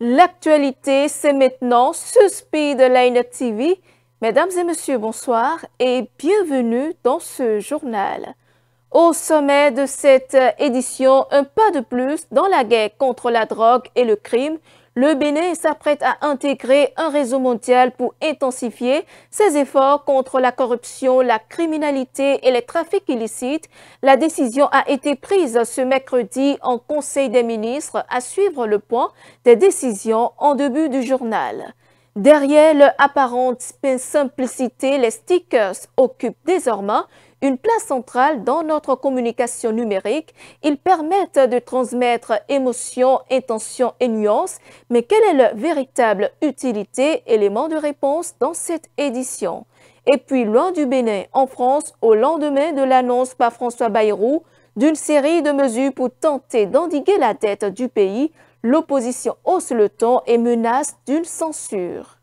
L'actualité, c'est maintenant sur Speedline TV. Mesdames et messieurs, bonsoir et bienvenue dans ce journal. Au sommet de cette édition, un pas de plus dans la guerre contre la drogue et le crime. Le Bénin s'apprête à intégrer un réseau mondial pour intensifier ses efforts contre la corruption, la criminalité et les trafics illicites. La décision a été prise ce mercredi en Conseil des ministres à suivre le point des décisions en début du journal. Derrière leur apparente simplicité, les stickers occupent désormais une place centrale dans notre communication numérique. Ils permettent de transmettre émotions, intentions et nuances. Mais quelle est leur véritable utilité? Élément de réponse dans cette édition. Et puis, loin du Bénin, en France, au lendemain de l'annonce par François Bayrou d'une série de mesures pour tenter d'endiguer la dette du pays, l'opposition hausse le ton et menace d'une censure.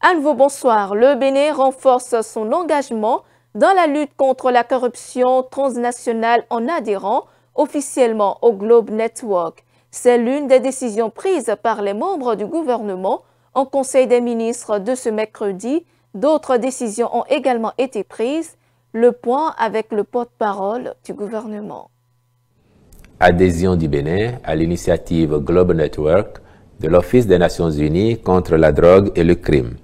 À nouveau, bonsoir. Le Bénin renforce son engagement dans la lutte contre la corruption transnationale en adhérant officiellement au Globe Network. C'est l'une des décisions prises par les membres du gouvernement en Conseil des ministres de ce mercredi. D'autres décisions ont également été prises. Le point avec le porte-parole du gouvernement. Adhésion du Bénin à l'initiative Globe Network de l'Office des Nations Unies contre la drogue et le crime.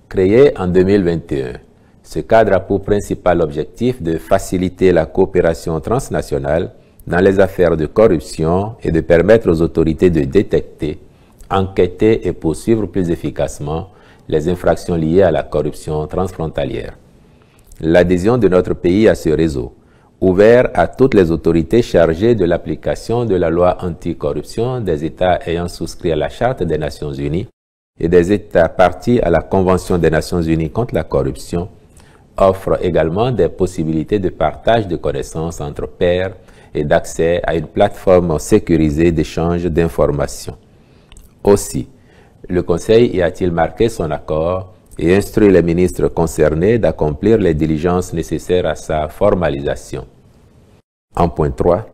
Créé en 2021, ce cadre a pour principal objectif de faciliter la coopération transnationale dans les affaires de corruption et de permettre aux autorités de détecter, enquêter et poursuivre plus efficacement les infractions liées à la corruption transfrontalière. L'adhésion de notre pays à ce réseau, ouvert à toutes les autorités chargées de l'application de la loi anticorruption des États ayant souscrit à la Charte des Nations Unies et des États partis à la Convention des Nations Unies contre la corruption, offre également des possibilités de partage de connaissances entre pairs et d'accès à une plateforme sécurisée d'échange d'informations. Aussi, le Conseil y a-t-il marqué son accord et instruit les ministres concernés d'accomplir les diligences nécessaires à sa formalisation. En point 3,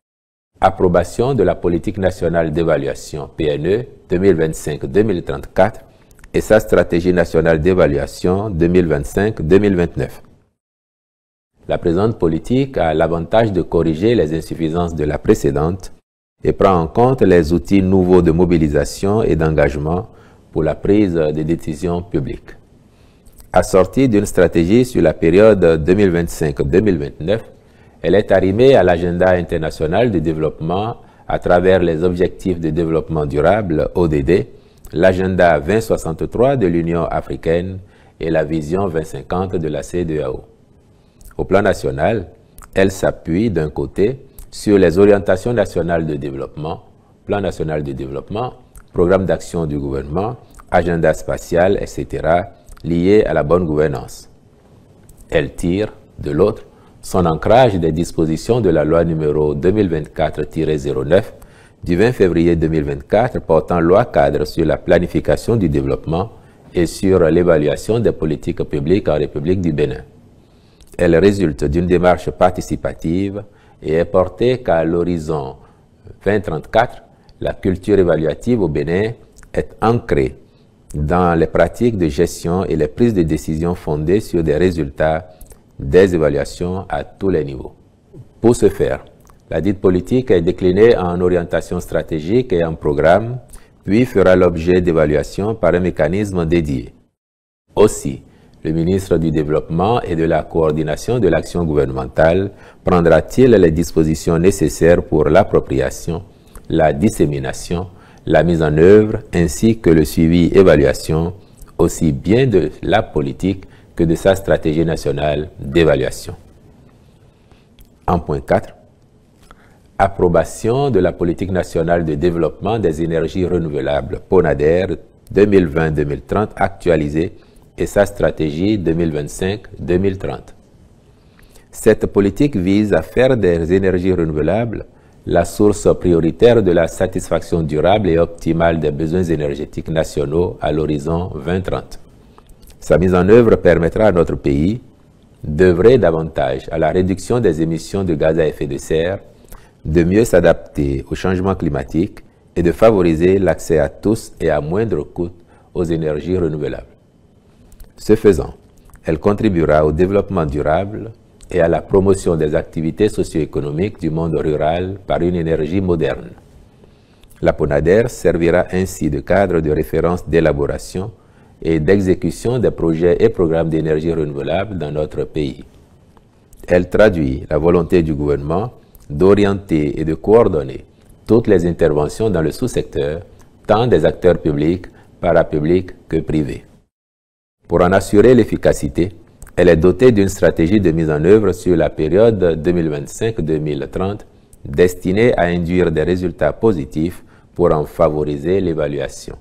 approbation de la politique nationale d'évaluation PNE 2025-2034 et sa stratégie nationale d'évaluation 2025-2029. La présente politique a l'avantage de corriger les insuffisances de la précédente et prend en compte les outils nouveaux de mobilisation et d'engagement pour la prise de décisions publiques. Assortie d'une stratégie sur la période 2025-2029, elle est arrimée à l'agenda international de développement à travers les objectifs de développement durable, ODD, l'agenda 2063 de l'Union africaine et la vision 2050 de la CEDEAO. Au plan national, elle s'appuie d'un côté sur les orientations nationales de développement, plan national de développement, programme d'action du gouvernement, agenda spatial, etc., liés à la bonne gouvernance. Elle tire, de l'autre, son ancrage des dispositions de la loi numéro 2024-09 du 20 février 2024 portant loi cadre sur la planification du développement et sur l'évaluation des politiques publiques en République du Bénin. Elle résulte d'une démarche participative et est portée qu'à l'horizon 2034, la culture évaluative au Bénin est ancrée dans les pratiques de gestion et les prises de décision fondées sur des résultats des évaluations à tous les niveaux. Pour ce faire, la dite politique est déclinée en orientation stratégique et en programme, puis fera l'objet d'évaluation par un mécanisme dédié. Aussi, le ministre du Développement et de la Coordination de l'action gouvernementale prendra-t-il les dispositions nécessaires pour l'appropriation, la dissémination, la mise en œuvre ainsi que le suivi-évaluation, aussi bien de la politique que de sa stratégie nationale d'évaluation. En point 4, approbation de la politique nationale de développement des énergies renouvelables PONADER 2020-2030 actualisée et sa stratégie 2025-2030. Cette politique vise à faire des énergies renouvelables la source prioritaire de la satisfaction durable et optimale des besoins énergétiques nationaux à l'horizon 2030. Sa mise en œuvre permettra à notre pays d'œuvrer davantage à la réduction des émissions de gaz à effet de serre, de mieux s'adapter au changement climatique et de favoriser l'accès à tous et à moindre coût aux énergies renouvelables. Ce faisant, elle contribuera au développement durable et à la promotion des activités socio-économiques du monde rural par une énergie moderne. La PONADER servira ainsi de cadre de référence d'élaboration et d'exécution des projets et programmes d'énergie renouvelable dans notre pays. Elle traduit la volonté du gouvernement d'orienter et de coordonner toutes les interventions dans le sous-secteur, tant des acteurs publics, parapublics que privés. Pour en assurer l'efficacité, elle est dotée d'une stratégie de mise en œuvre sur la période 2025-2030 destinée à induire des résultats positifs pour en favoriser l'évaluation.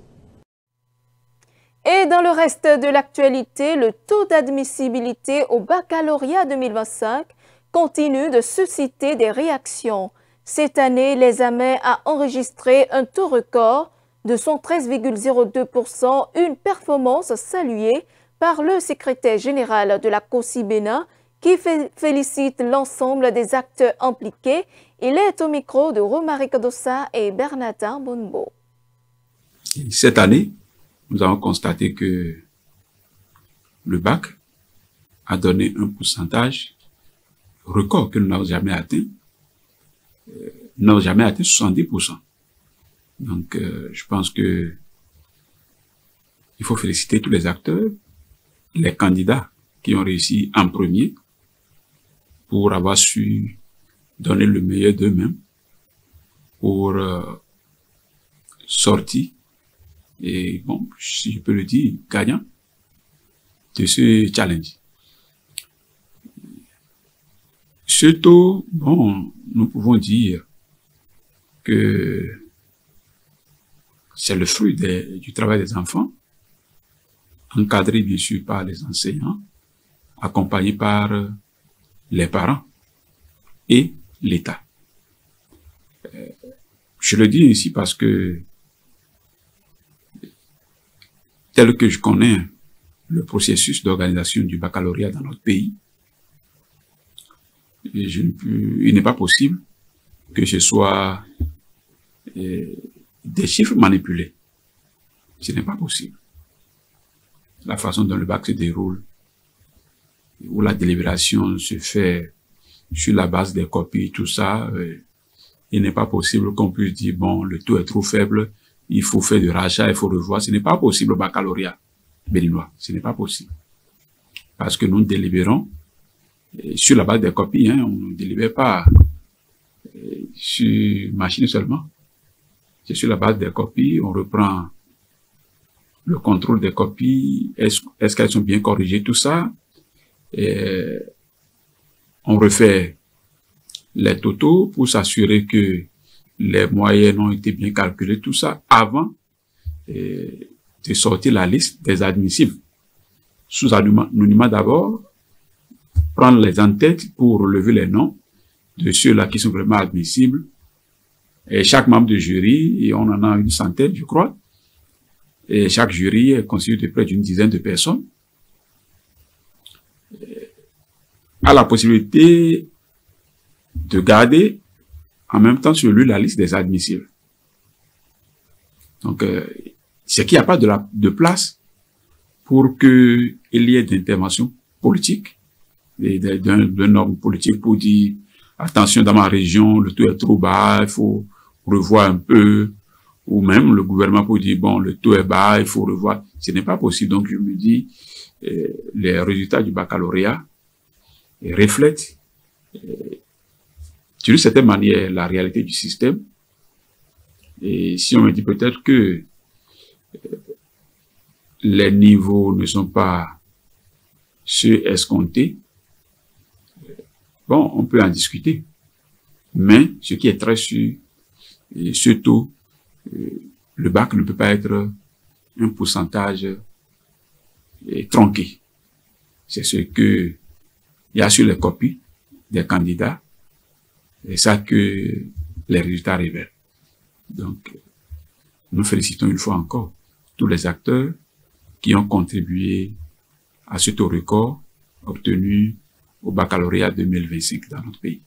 Et dans le reste de l'actualité, le taux d'admissibilité au baccalauréat 2025 continue de susciter des réactions. Cette année, l'examen a enregistré un taux record de 113,02%, une performance saluée par le secrétaire général de la COSI Bénin qui félicite l'ensemble des acteurs impliqués. Il est au micro de Romaric Dossa et Bernardin Bonbo. Cette année, nous avons constaté que le bac a donné un pourcentage record que nous n'avons jamais atteint. Nous n'avons jamais atteint 70%. Donc, je pense que il faut féliciter tous les acteurs, les candidats qui ont réussi en premier pour avoir su donner le meilleur d'eux-mêmes pour sortir et, bon, si je peux le dire, gagnant de ce challenge. Ce taux, bon, nous pouvons dire que c'est le fruit du travail des enfants, encadré bien sûr par les enseignants, accompagné par les parents et l'État. Je le dis ici parce que, tel que je connais le processus d'organisation du baccalauréat dans notre pays, il n'est pas possible que ce soit des chiffres manipulés. Ce n'est pas possible. La façon dont le bac se déroule, où la délibération se fait sur la base des copies, tout ça, il n'est pas possible qu'on puisse dire, bon, le taux est trop faible, il faut faire du rachat, il faut revoir. Ce n'est pas possible au baccalauréat béninois. Ce n'est pas possible. Parce que nous délibérons sur la base des copies, hein, on ne délibère pas sur machine seulement. C'est sur la base des copies, on reprend le contrôle des copies, est-ce qu'elles sont bien corrigées, tout ça. Et on refait les totaux pour s'assurer que les moyennes ont été bien calculées, tout ça, avant de sortir la liste des admissibles. Sous anonymat d'abord, prendre les en-têtes pour relever les noms de ceux-là qui sont vraiment admissibles. Et chaque membre de jury, et on en a une centaine, je crois, et chaque jury est constitué de près d'une dizaine de personnes, a la possibilité de garder en même temps sur lui la liste des admissibles. Donc, c'est qu'il n'y a pas de place pour qu'il y ait d'intervention politique, d'un homme politique pour dire, attention, dans ma région, le taux est trop bas, il faut revoir un peu, ou même le gouvernement pour dire, bon, le taux est bas, il faut revoir. Ce n'est pas possible. Donc, je me dis, les résultats du baccalauréat reflètent, d'une certaine manière, la réalité du système. Et si on me dit peut-être que les niveaux ne sont pas ceux escomptés, bon, on peut en discuter. Mais ce qui est très sûr, ce taux, le bac ne peut pas être un pourcentage tronqué. C'est ce que il y a sur les copies des candidats, et ça que les résultats révèlent. Donc, nous félicitons une fois encore tous les acteurs qui ont contribué à ce taux record obtenu au baccalauréat 2025 dans notre pays.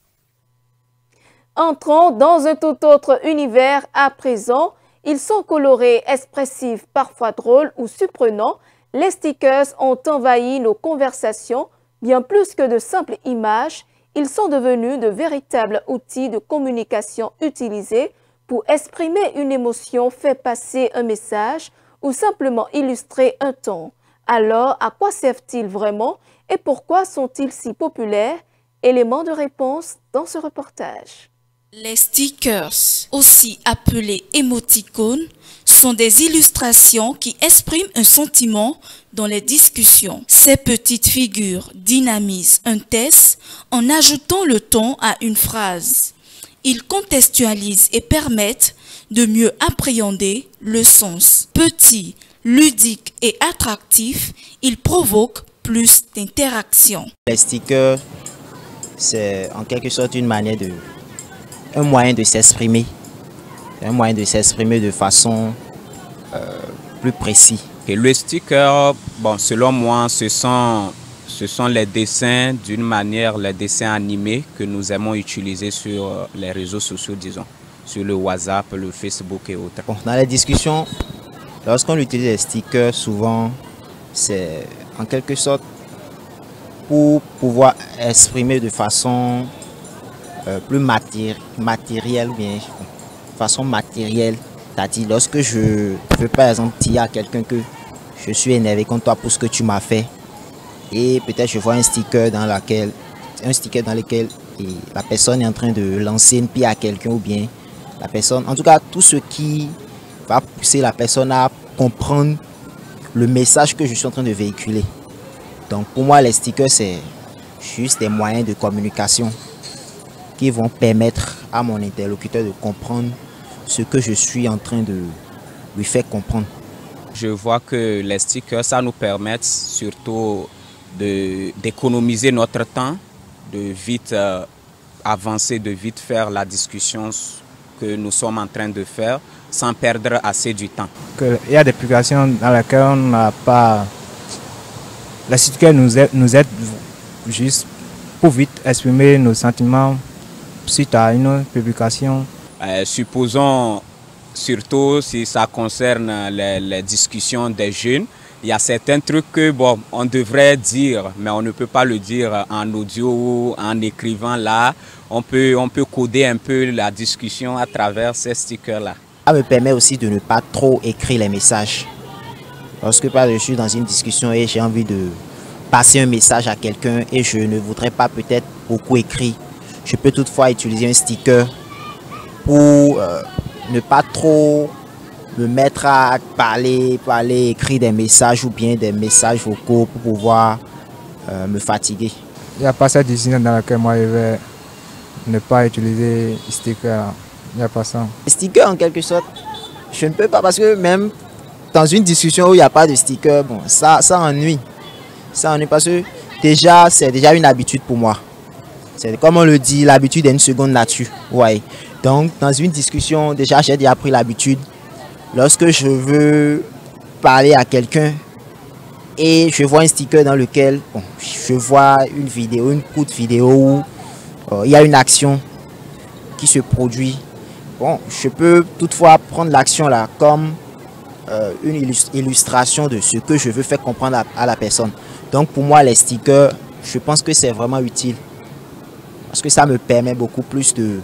Entrons dans un tout autre univers à présent. Ils sont colorés, expressifs, parfois drôles ou surprenants. Les stickers ont envahi nos conversations. Bien plus que de simples images, ils sont devenus de véritables outils de communication utilisés pour exprimer une émotion, faire passer un message ou simplement illustrer un ton. Alors, à quoi servent-ils vraiment et pourquoi sont-ils si populaires? Élément de réponse dans ce reportage. Les stickers, aussi appelés émoticônes, sont des illustrations qui expriment un sentiment dans les discussions. Ces petites figures dynamisent un texte en ajoutant le ton à une phrase. Ils contextualisent et permettent de mieux appréhender le sens. Petits, ludiques et attractifs, ils provoquent plus d'interaction. Les stickers, c'est en quelque sorte un moyen de s'exprimer. Un moyen de s'exprimer de façon plus précise. Et le sticker, bon, selon moi, ce sont les dessins, d'une manière, les dessins animés que nous aimons utiliser sur les réseaux sociaux, disons, sur le WhatsApp, le Facebook et autres. Bon, dans les discussions, lorsqu'on utilise les stickers, souvent, c'est en quelque sorte pour pouvoir exprimer de façon plus matérielle, ou bien de façon matérielle. C'est-à-dire, lorsque je veux par exemple dire à quelqu'un que je suis énervé contre toi pour ce que tu m'as fait, et peut-être je vois un sticker dans lequel la personne est en train de lancer une pierre à quelqu'un, ou bien la personne, en tout cas tout ce qui va pousser la personne à comprendre le message que je suis en train de véhiculer. Donc pour moi les stickers c'est juste des moyens de communication qui vont permettre à mon interlocuteur de comprendre ce que je suis en train de lui faire comprendre. Je vois que les stickers, ça nous permet surtout d'économiser notre temps, de vite avancer, de vite faire la discussion que nous sommes en train de faire sans perdre assez du temps. Il y a des publications dans lesquelles on n'a pas... Les stickers nous aident juste pour vite exprimer nos sentiments suite à une publication. Supposons, surtout si ça concerne les discussions des jeunes, il y a certains trucs que bon, on devrait dire, mais on ne peut pas le dire en audio ou en écrivant là. On peut coder un peu la discussion à travers ces stickers-là. Ça me permet aussi de ne pas trop écrire les messages. Lorsque je suis dans une discussion et j'ai envie de passer un message à quelqu'un et je ne voudrais pas peut-être beaucoup écrire, je peux toutefois utiliser un sticker pour ne pas trop me mettre à parler, écrire des messages ou bien des messages vocaux pour pouvoir me fatiguer. Il n'y a pas cette décision dans laquelle moi je vais ne pas utiliser les stickers. Il n'y a pas ça. Les stickers en quelque sorte, je ne peux pas parce que même dans une discussion où il n'y a pas de stickers, bon, ça ennuie. Ça ennuie parce que déjà, c'est déjà une habitude pour moi. C'est comme on le dit, l'habitude est une seconde nature. Ouais. Donc, dans une discussion, déjà, j'ai déjà pris l'habitude. Lorsque je veux parler à quelqu'un et je vois un sticker dans lequel je vois une vidéo, une courte vidéo où il y a une action qui se produit. Bon, je peux toutefois prendre l'action là comme une illustration de ce que je veux faire comprendre à la personne. Donc, pour moi, les stickers, je pense que c'est vraiment utile. Parce que ça me permet beaucoup plus de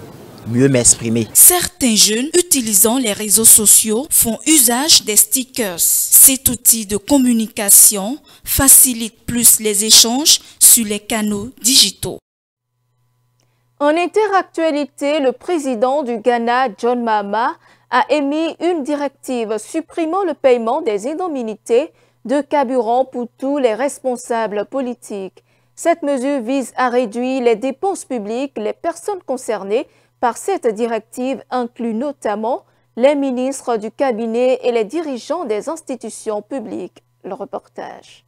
mieux m'exprimer. Certains jeunes utilisant les réseaux sociaux font usage des stickers. Cet outil de communication facilite plus les échanges sur les canaux digitaux. En interactualité, le président du Ghana, John Mahama, a émis une directive supprimant le paiement des indemnités de carburant pour tous les responsables politiques. Cette mesure vise à réduire les dépenses publiques. Les personnes concernées par cette directive incluent notamment les ministres du cabinet et les dirigeants des institutions publiques. Le reportage.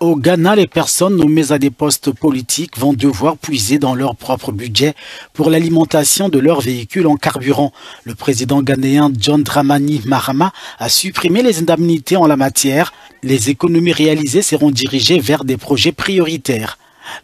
Au Ghana, les personnes nommées à des postes politiques vont devoir puiser dans leur propre budget pour l'alimentation de leurs véhicules en carburant. Le président ghanéen John Dramani Mahama a supprimé les indemnités en la matière. Les économies réalisées seront dirigées vers des projets prioritaires.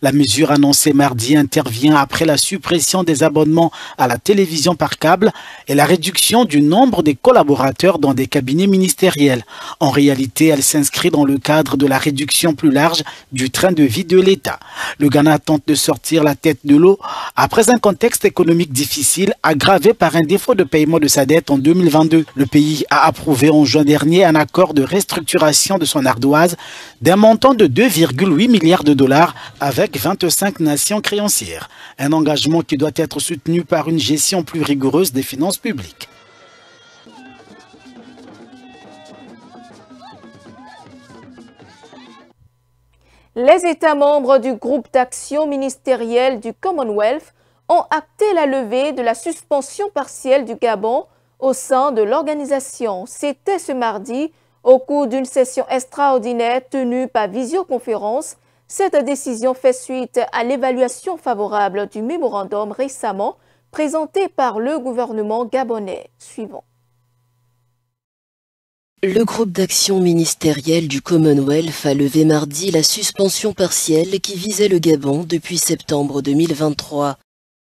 La mesure annoncée mardi intervient après la suppression des abonnements à la télévision par câble et la réduction du nombre des collaborateurs dans des cabinets ministériels. En réalité, elle s'inscrit dans le cadre de la réduction plus large du train de vie de l'État. Le Ghana tente de sortir la tête de l'eau après un contexte économique difficile aggravé par un défaut de paiement de sa dette en 2022. Le pays a approuvé en juin dernier un accord de restructuration de son ardoise d'un montant de 2,8 milliards de dollars avec 25 nations créancières. Un engagement qui doit être soutenu par une gestion plus rigoureuse des finances publiques. Les États membres du groupe d'action ministériel du Commonwealth ont acté la levée de la suspension partielle du Gabon au sein de l'organisation. C'était ce mardi au cours d'une session extraordinaire tenue par visioconférence. Cette décision fait suite à l'évaluation favorable du mémorandum récemment présenté par le gouvernement gabonais. Suivant. Le groupe d'action ministériel du Commonwealth a levé mardi la suspension partielle qui visait le Gabon depuis septembre 2023.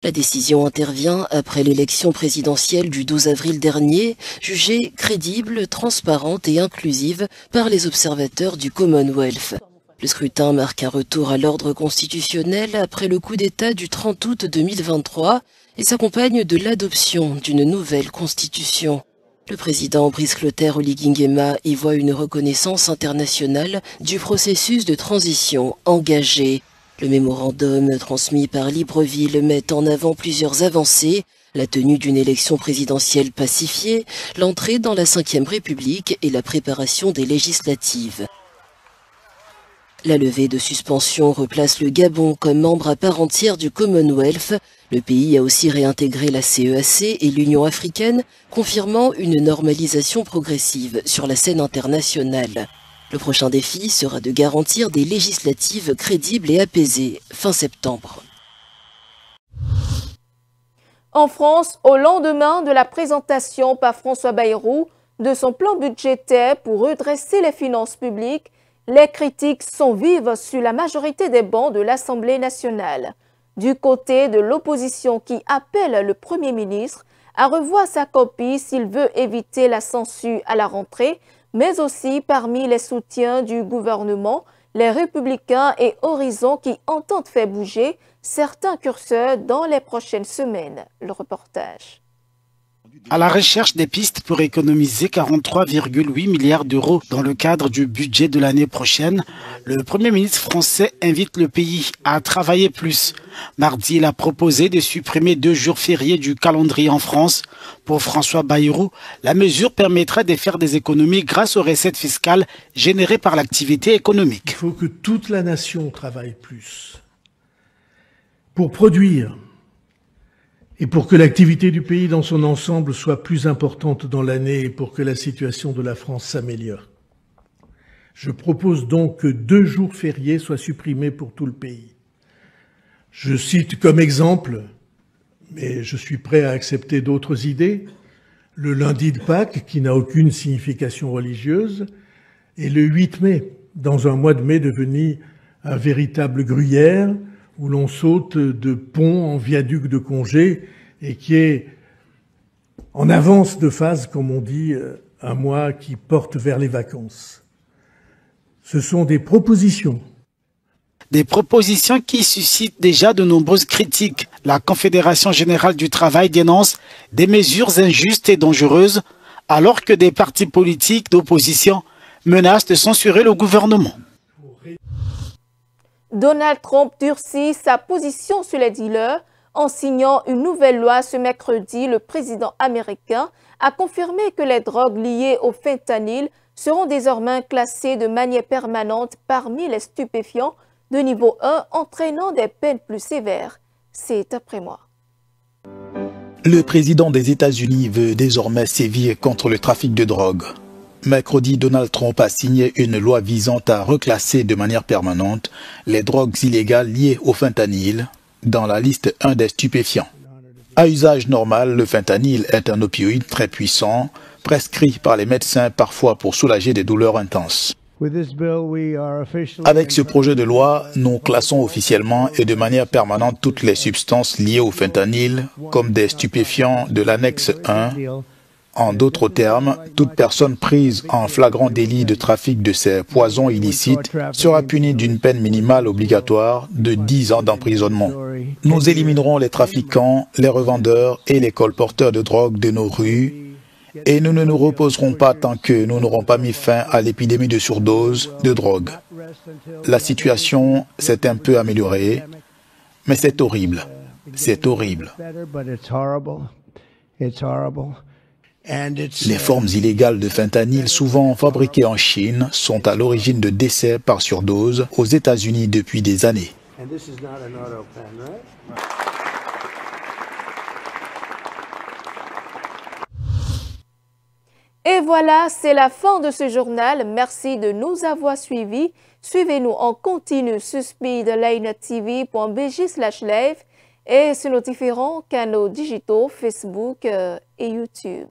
La décision intervient après l'élection présidentielle du 12 avril dernier, jugée crédible, transparente et inclusive par les observateurs du Commonwealth. Le scrutin marque un retour à l'ordre constitutionnel après le coup d'État du 30 août 2023 et s'accompagne de l'adoption d'une nouvelle constitution. Le président Brice Clotaire Oligui Nguema y voit une reconnaissance internationale du processus de transition engagé. Le mémorandum transmis par Libreville met en avant plusieurs avancées, la tenue d'une élection présidentielle pacifiée, l'entrée dans la Ve République et la préparation des législatives. La levée de suspension replace le Gabon comme membre à part entière du Commonwealth. Le pays a aussi réintégré la CEAC et l'Union africaine, confirmant une normalisation progressive sur la scène internationale. Le prochain défi sera de garantir des législatives crédibles et apaisées fin septembre. En France, au lendemain de la présentation par François Bayrou de son plan budgétaire pour redresser les finances publiques, les critiques sont vives sur la majorité des bancs de l'Assemblée nationale. Du côté de l'opposition qui appelle le Premier ministre à revoir sa copie s'il veut éviter la censure à la rentrée, mais aussi parmi les soutiens du gouvernement, les Républicains et Horizon qui entendent faire bouger certains curseurs dans les prochaines semaines. Le reportage. À la recherche des pistes pour économiser 43,8 milliards d'euros dans le cadre du budget de l'année prochaine, le Premier ministre français invite le pays à travailler plus. Mardi, il a proposé de supprimer 2 jours fériés du calendrier en France. Pour François Bayrou, la mesure permettra de faire des économies grâce aux recettes fiscales générées par l'activité économique. Il faut que toute la nation travaille plus pour produire et pour que l'activité du pays dans son ensemble soit plus importante dans l'année et pour que la situation de la France s'améliore. Je propose donc que 2 jours fériés soient supprimés pour tout le pays. Je cite comme exemple, mais je suis prêt à accepter d'autres idées, le lundi de Pâques, qui n'a aucune signification religieuse, et le 8 mai, dans un mois de mai devenu un véritable gruyère, où l'on saute de pont en viaduc de congé et qui est en avance de phase, comme on dit, un mois qui porte vers les vacances. Ce sont des propositions. Des propositions qui suscitent déjà de nombreuses critiques. La Confédération générale du travail dénonce des mesures injustes et dangereuses, alors que des partis politiques d'opposition menacent de censurer le gouvernement. Donald Trump durcit sa position sur les dealers en signant une nouvelle loi ce mercredi. Le président américain a confirmé que les drogues liées au fentanyl seront désormais classées de manière permanente parmi les stupéfiants de niveau 1, entraînant des peines plus sévères. C'est après moi. Le président des États-Unis veut désormais sévir contre le trafic de drogue. Mercredi, Donald Trump a signé une loi visant à reclasser de manière permanente les drogues illégales liées au fentanyl dans la liste 1 des stupéfiants. À usage normal, le fentanyl est un opioïde très puissant, prescrit par les médecins parfois pour soulager des douleurs intenses. Avec ce projet de loi, nous classons officiellement et de manière permanente toutes les substances liées au fentanyl comme des stupéfiants de l'annexe 1. En d'autres termes, toute personne prise en flagrant délit de trafic de ces poisons illicites sera punie d'une peine minimale obligatoire de 10 ans d'emprisonnement. Nous éliminerons les trafiquants, les revendeurs et les colporteurs de drogue de nos rues et nous ne nous reposerons pas tant que nous n'aurons pas mis fin à l'épidémie de surdose de drogue. La situation s'est un peu améliorée, mais c'est horrible. C'est horrible. Les formes illégales de fentanyl, souvent fabriquées en Chine, sont à l'origine de décès par surdose aux États-Unis depuis des années. Et voilà, c'est la fin de ce journal. Merci de nous avoir suivis. Suivez-nous en continu sur speedlinetv.bj/live et sur nos différents canaux digitaux Facebook et YouTube.